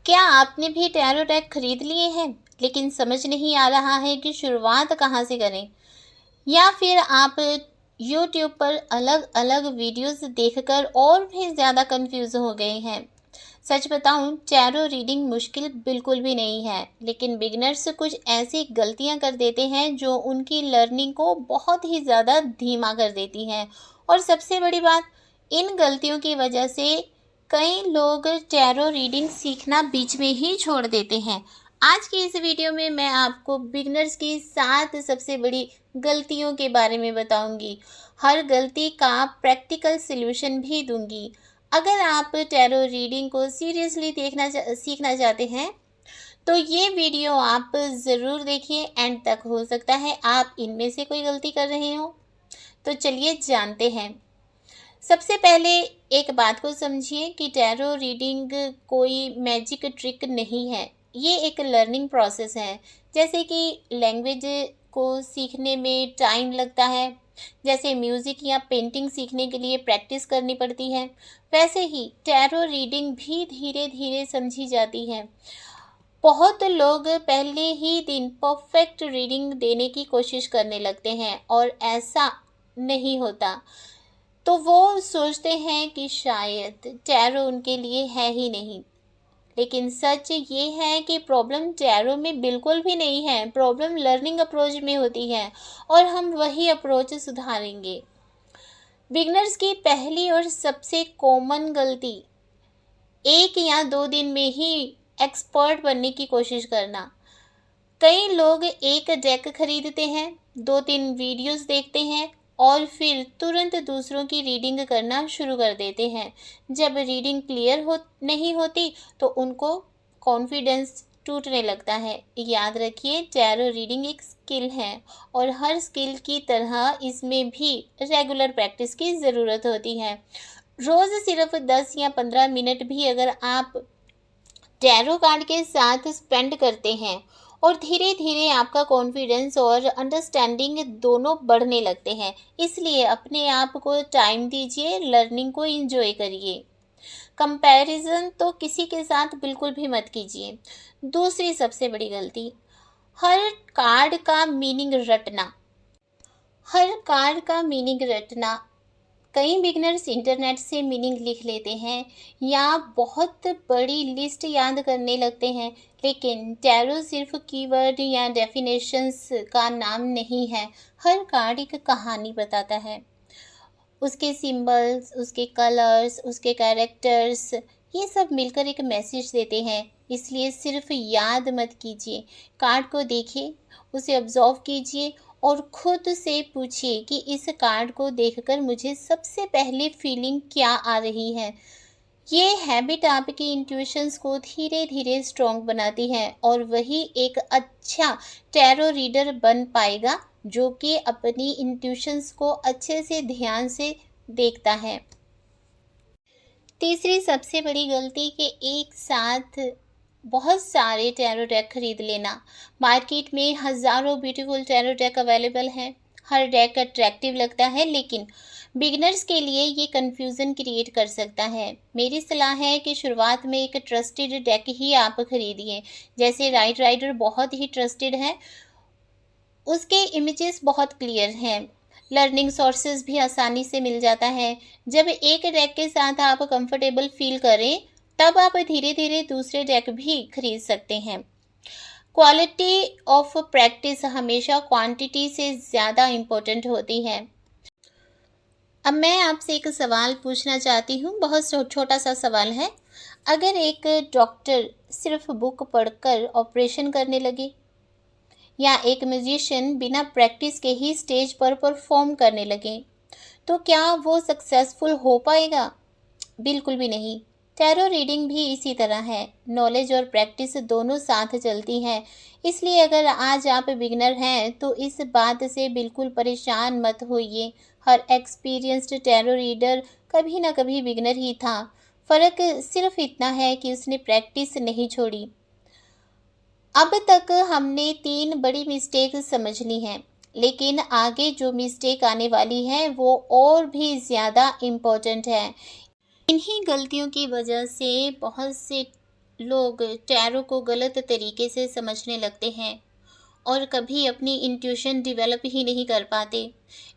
क्या आपने भी टैरो डेक खरीद लिए हैं लेकिन समझ नहीं आ रहा है कि शुरुआत कहाँ से करें? या फिर आप यूट्यूब पर अलग अलग वीडियोस देखकर और भी ज़्यादा कंफ्यूज हो गए हैं? सच बताऊं, टैरो रीडिंग मुश्किल बिल्कुल भी नहीं है, लेकिन बिगिनर्स कुछ ऐसी गलतियां कर देते हैं जो उनकी लर्निंग को बहुत ही ज़्यादा धीमा कर देती हैं। और सबसे बड़ी बात, इन गलतियों की वजह से कई लोग टैरो रीडिंग सीखना बीच में ही छोड़ देते हैं। आज की इस वीडियो में मैं आपको बिगिनर्स की 7 सबसे बड़ी गलतियों के बारे में बताऊंगी। हर गलती का प्रैक्टिकल सॉल्यूशन भी दूंगी। अगर आप टैरो रीडिंग को सीरियसली सीखना चाहते हैं तो ये वीडियो आप ज़रूर देखिए एंड तक। हो सकता है आप इनमें से कोई गलती कर रहे हो। तो चलिए जानते हैं। सबसे पहले एक बात को समझिए कि टैरो रीडिंग कोई मैजिक ट्रिक नहीं है। ये एक लर्निंग प्रोसेस है। जैसे कि लैंग्वेज को सीखने में टाइम लगता है, जैसे म्यूज़िक या पेंटिंग सीखने के लिए प्रैक्टिस करनी पड़ती है, वैसे ही टैरो रीडिंग भी धीरे धीरे समझी जाती है। बहुत लोग पहले ही दिन परफेक्ट रीडिंग देने की कोशिश करने लगते हैं और ऐसा नहीं होता। तो वो सोचते हैं कि शायद टैरो उनके लिए है ही नहीं। लेकिन सच ये है कि प्रॉब्लम टैरो में बिल्कुल भी नहीं है, प्रॉब्लम लर्निंग अप्रोच में होती है और हम वही अप्रोच सुधारेंगे। बिगनर्स की पहली और सबसे कॉमन गलती, 1 या 2 दिन में ही एक्सपर्ट बनने की कोशिश करना। कई लोग एक डेक खरीदते हैं, 2-3 वीडियोस देखते हैं और फिर तुरंत दूसरों की रीडिंग करना शुरू कर देते हैं। जब रीडिंग क्लियर नहीं होती तो उनको कॉन्फिडेंस टूटने लगता है। याद रखिए, टैरो रीडिंग एक स्किल है और हर स्किल की तरह इसमें भी रेगुलर प्रैक्टिस की ज़रूरत होती है। रोज़ सिर्फ 10 या 15 मिनट भी अगर आप टैरो कार्ड के साथ स्पेंड करते हैं और धीरे धीरे आपका कॉन्फिडेंस और अंडरस्टैंडिंग दोनों बढ़ने लगते हैं। इसलिए अपने आप को टाइम दीजिए, लर्निंग को एंजॉय करिए। कंपैरिजन तो किसी के साथ बिल्कुल भी मत कीजिए। दूसरी सबसे बड़ी गलती, हर कार्ड का मीनिंग रटना। हर कार्ड का मीनिंग रटना। कई बिगनर्स इंटरनेट से मीनिंग लिख लेते हैं या बहुत बड़ी लिस्ट याद करने लगते हैं, लेकिन टैरो सिर्फ कीवर्ड या डेफिनेशंस का नाम नहीं है। हर कार्ड एक कहानी बताता है। उसके सिंबल्स, उसके कलर्स, उसके कैरेक्टर्स, ये सब मिलकर एक मैसेज देते हैं। इसलिए सिर्फ याद मत कीजिए, कार्ड को देखिए, उसे ऑब्जर्व कीजिए और खुद से पूछिए कि इस कार्ड को देखकर मुझे सबसे पहले फीलिंग क्या आ रही है। ये हैबिट आपकी इंट्यूशंस को धीरे धीरे स्ट्रॉन्ग बनाती है और वही एक अच्छा टैरो रीडर बन पाएगा जो कि अपनी इंट्यूशंस को अच्छे से ध्यान से देखता है। तीसरी सबसे बड़ी गलती कि एक साथ बहुत सारे टैरो डेक खरीद लेना। मार्केट में हज़ारों ब्यूटीफुल टैरो डेक अवेलेबल हैं। हर डेक अट्रैक्टिव लगता है, लेकिन बिगिनर्स के लिए ये कन्फ्यूज़न क्रिएट कर सकता है। मेरी सलाह है कि शुरुआत में एक ट्रस्टेड डेक ही आप खरीदिए। जैसे राइट राइडर बहुत ही ट्रस्टेड है, उसके इमेजेस बहुत क्लियर हैं, लर्निंग सोर्सेज भी आसानी से मिल जाता है। जब एक डेक के साथ आप कंफर्टेबल फील करें तब आप धीरे धीरे दूसरे डेक भी खरीद सकते हैं। क्वालिटी ऑफ प्रैक्टिस हमेशा क्वांटिटी से ज़्यादा इम्पोर्टेंट होती है। अब मैं आपसे एक सवाल पूछना चाहती हूँ, बहुत छोटा सा सवाल है। अगर एक डॉक्टर सिर्फ बुक पढ़कर ऑपरेशन करने लगे या एक म्यूजिशियन बिना प्रैक्टिस के ही स्टेज पर परफॉर्म करने लगे, तो क्या वो सक्सेसफुल हो पाएगा? बिल्कुल भी नहीं। टैरो रीडिंग भी इसी तरह है, नॉलेज और प्रैक्टिस दोनों साथ चलती हैं। इसलिए अगर आज आप बिगिनर हैं तो इस बात से बिल्कुल परेशान मत होइए। हर एक्सपीरियंस्ड टैरो रीडर कभी ना कभी बिगिनर ही था। फ़र्क सिर्फ इतना है कि उसने प्रैक्टिस नहीं छोड़ी। अब तक हमने 3 बड़ी मिस्टेक समझ ली हैं, लेकिन आगे जो मिस्टेक आने वाली है वो और भी ज़्यादा इम्पोर्टेंट है। इन्हीं गलतियों की वजह से बहुत से लोग टैरो को गलत तरीके से समझने लगते हैं और कभी अपनी इंट्यूशन डेवलप ही नहीं कर पाते।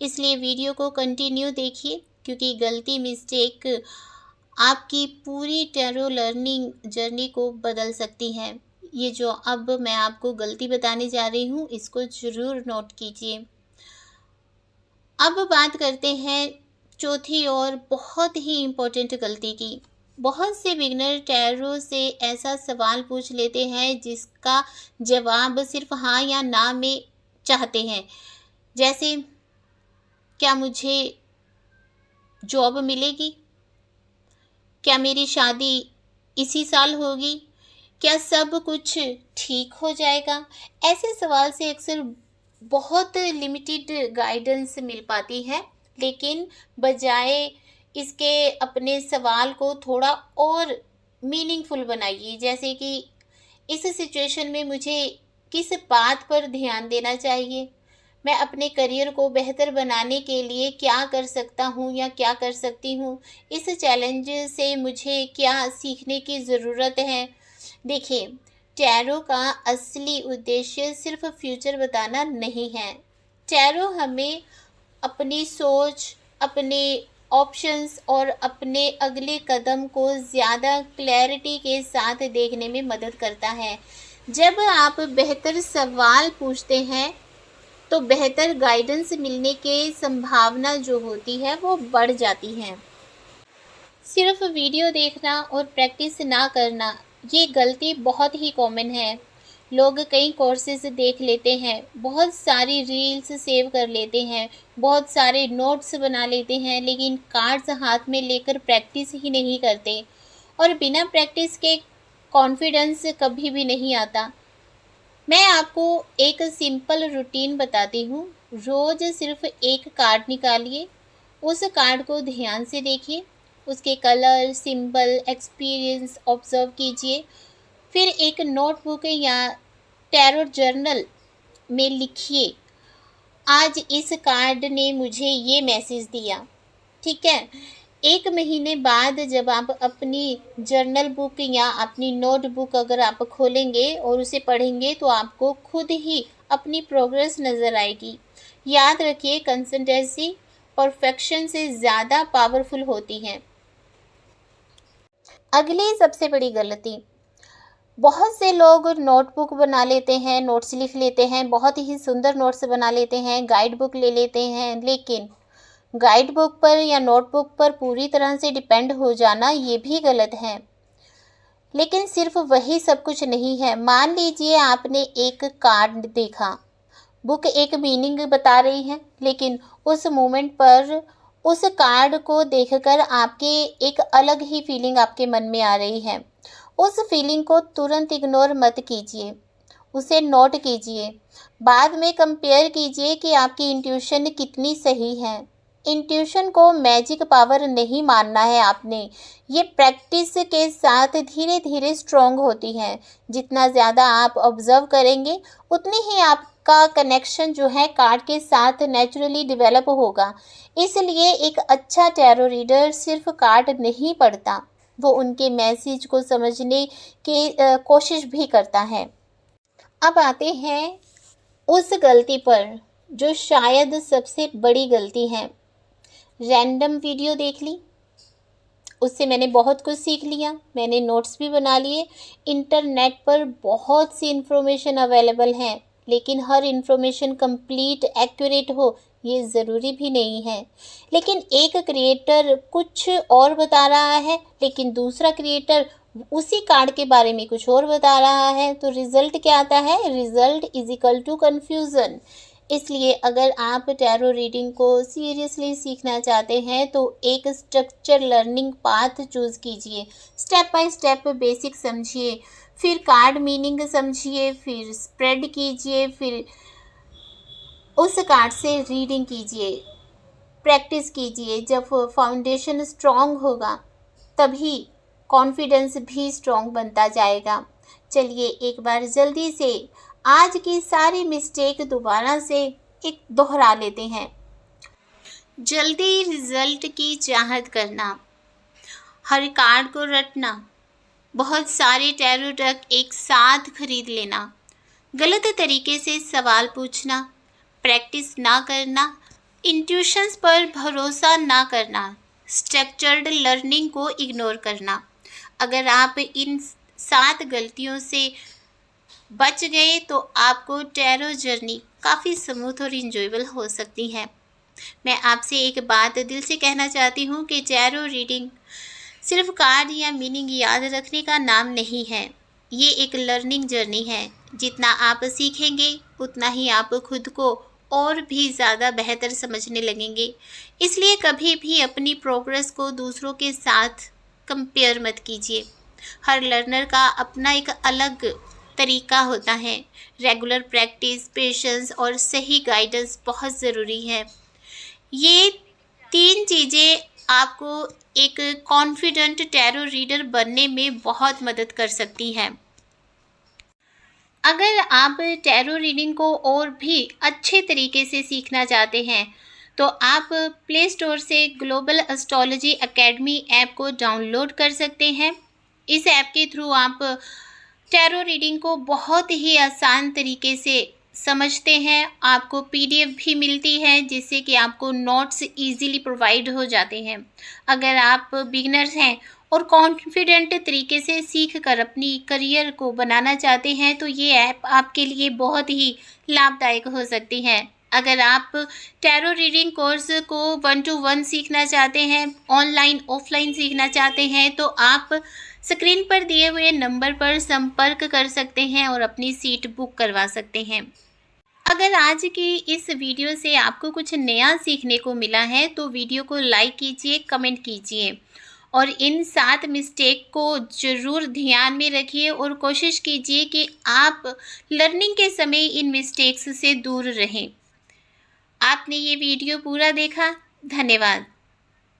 इसलिए वीडियो को कंटिन्यू देखिए, क्योंकि गलती मिस्टेक आपकी पूरी टैरो लर्निंग जर्नी को बदल सकती है। ये जो अब मैं आपको गलती बताने जा रही हूँ, इसको ज़रूर नोट कीजिए। अब बात करते हैं चौथी और बहुत ही इम्पोर्टेंट गलती की। बहुत से बिगनर टैरो से ऐसा सवाल पूछ लेते हैं जिसका जवाब सिर्फ हाँ या ना में चाहते हैं। जैसे, क्या मुझे जॉब मिलेगी? क्या मेरी शादी इसी साल होगी? क्या सब कुछ ठीक हो जाएगा? ऐसे सवाल से अक्सर बहुत लिमिटेड गाइडेंस मिल पाती है, लेकिन बजाय इसके अपने सवाल को थोड़ा और मीनिंगफुल बनाइए। जैसे कि इस सिचुएशन में मुझे किस बात पर ध्यान देना चाहिए? मैं अपने करियर को बेहतर बनाने के लिए क्या कर सकता हूँ या क्या कर सकती हूँ? इस चैलेंज से मुझे क्या सीखने की ज़रूरत है? देखिए, टैरो का असली उद्देश्य सिर्फ फ्यूचर बताना नहीं है। टैरो हमें अपनी सोच, अपने ऑप्शंस और अपने अगले कदम को ज़्यादा क्लैरिटी के साथ देखने में मदद करता है। जब आप बेहतर सवाल पूछते हैं तो बेहतर गाइडेंस मिलने की संभावना जो होती है वो बढ़ जाती है। सिर्फ वीडियो देखना और प्रैक्टिस ना करना, ये गलती बहुत ही कॉमन है। लोग कई कोर्सेज देख लेते हैं, बहुत सारी रील्स सेव कर लेते हैं, बहुत सारे नोट्स बना लेते हैं, लेकिन कार्ड्स हाथ में लेकर प्रैक्टिस ही नहीं करते। और बिना प्रैक्टिस के कॉन्फिडेंस कभी भी नहीं आता। मैं आपको एक सिंपल रूटीन बताती हूँ। रोज़ सिर्फ एक कार्ड निकालिए, उस कार्ड को ध्यान से देखिए, उसके कलर, सिंबल, एक्सपीरियंस ऑब्जर्व कीजिए। फिर एक नोटबुक या टैरो जर्नल में लिखिए, आज इस कार्ड ने मुझे ये मैसेज दिया। ठीक है। 1 महीने बाद जब आप अपनी जर्नल बुक या अपनी नोटबुक अगर आप खोलेंगे और उसे पढ़ेंगे तो आपको खुद ही अपनी प्रोग्रेस नज़र आएगी। याद रखिए, कंसिस्टेंसी परफेक्शन से ज़्यादा पावरफुल होती है। अगली सबसे बड़ी गलती, बहुत से लोग नोटबुक बना लेते हैं, नोट्स लिख लेते हैं, बहुत ही सुंदर नोट्स बना लेते हैं, गाइड बुक ले लेते हैं, लेकिन गाइड बुक पर या नोटबुक पर पूरी तरह से डिपेंड हो जाना ये भी गलत है। लेकिन सिर्फ वही सब कुछ नहीं है। मान लीजिए आपने एक कार्ड देखा, बुक एक मीनिंग बता रही है, लेकिन उस मोमेंट पर उस कार्ड को देखकर आपके एक अलग ही फीलिंग आपके मन में आ रही है। उस फीलिंग को तुरंत इग्नोर मत कीजिए, उसे नोट कीजिए। बाद में कंपेयर कीजिए कि आपकी इंट्यूशन कितनी सही है। इंट्यूशन को मैजिक पावर नहीं मानना है आपने, ये प्रैक्टिस के साथ धीरे धीरे स्ट्रॉन्ग होती है। जितना ज़्यादा आप ऑब्जर्व करेंगे उतनी ही आपका कनेक्शन जो है कार्ड के साथ नेचुरली डेवलप होगा। इसलिए एक अच्छा टैरो रीडर सिर्फ कार्ड नहीं पढ़ता, वो उनके मैसेज को समझने की कोशिश भी करता है। अब आते हैं उस गलती पर जो शायद सबसे बड़ी गलती है। रैंडम वीडियो देख ली, उससे मैंने बहुत कुछ सीख लिया, मैंने नोट्स भी बना लिए। इंटरनेट पर बहुत सी इन्फॉर्मेशन अवेलेबल है, लेकिन हर इन्फॉर्मेशन कंप्लीट एक्यूरेट हो ये ज़रूरी भी नहीं है। लेकिन एक क्रिएटर कुछ और बता रहा है, लेकिन दूसरा क्रिएटर उसी कार्ड के बारे में कुछ और बता रहा है, तो रिज़ल्ट क्या आता है? Result is equal to confusion. इसलिए अगर आप टैरो रीडिंग को सीरियसली सीखना चाहते हैं तो एक स्ट्रक्चर लर्निंग पाथ चूज़ कीजिए। स्टेप बाय स्टेप बेसिक समझिए, फिर कार्ड मीनिंग समझिए, फिर स्प्रेड कीजिए, फिर उस कार्ड से रीडिंग कीजिए, प्रैक्टिस कीजिए। जब फाउंडेशन स्ट्रॉन्ग होगा तभी कॉन्फिडेंस भी स्ट्रॉन्ग बनता जाएगा। चलिए एक बार जल्दी से आज की सारी मिस्टेक दोबारा से एक दोहरा लेते हैं। जल्दी रिजल्ट की चाहत करना, हर कार्ड को रटना, बहुत सारे टैरो डेक एक साथ खरीद लेना, गलत तरीके से सवाल पूछना, प्रैक्टिस ना करना, इंट्यूशंस पर भरोसा ना करना, स्ट्रक्चर्ड लर्निंग को इग्नोर करना। अगर आप इन 7 गलतियों से बच गए तो आपको टैरो जर्नी काफ़ी स्मूथ और इंजॉयबल हो सकती है। मैं आपसे एक बात दिल से कहना चाहती हूँ कि टैरो रीडिंग सिर्फ कार्ड या मीनिंग याद रखने का नाम नहीं है। ये एक लर्निंग जर्नी है। जितना आप सीखेंगे उतना ही आप खुद को और भी ज़्यादा बेहतर समझने लगेंगे। इसलिए कभी भी अपनी प्रोग्रेस को दूसरों के साथ कंपेयर मत कीजिए। हर लर्नर का अपना एक अलग तरीका होता है। रेगुलर प्रैक्टिस, पेशेंस और सही गाइडेंस बहुत ज़रूरी है। ये 3 चीज़ें आपको एक कॉन्फिडेंट टैरो रीडर बनने में बहुत मदद कर सकती हैं। अगर आप टैरो रीडिंग को और भी अच्छे तरीके से सीखना चाहते हैं तो आप प्ले स्टोर से ग्लोबल एस्ट्रोलॉजी एकेडमी ऐप को डाउनलोड कर सकते हैं। इस ऐप के थ्रू आप टैरो रीडिंग को बहुत ही आसान तरीके से समझते हैं। आपको पीडीएफ भी मिलती है जिससे कि आपको नोट्स इजीली प्रोवाइड हो जाते हैं। अगर आप बिगिनर्स हैं और कॉन्फिडेंट तरीके से सीख कर अपनी करियर को बनाना चाहते हैं तो ये ऐप आपके लिए बहुत ही लाभदायक हो सकती है। अगर आप टैरो रीडिंग कोर्स को 1 to 1 सीखना चाहते हैं, ऑनलाइन ऑफलाइन सीखना चाहते हैं तो आप स्क्रीन पर दिए हुए नंबर पर संपर्क कर सकते हैं और अपनी सीट बुक करवा सकते हैं। अगर आज की इस वीडियो से आपको कुछ नया सीखने को मिला है तो वीडियो को लाइक कीजिए, कमेंट कीजिए और इन 7 मिस्टेक को ज़रूर ध्यान में रखिए और कोशिश कीजिए कि आप लर्निंग के समय इन मिस्टेक्स से दूर रहें। आपने ये वीडियो पूरा देखा, धन्यवाद।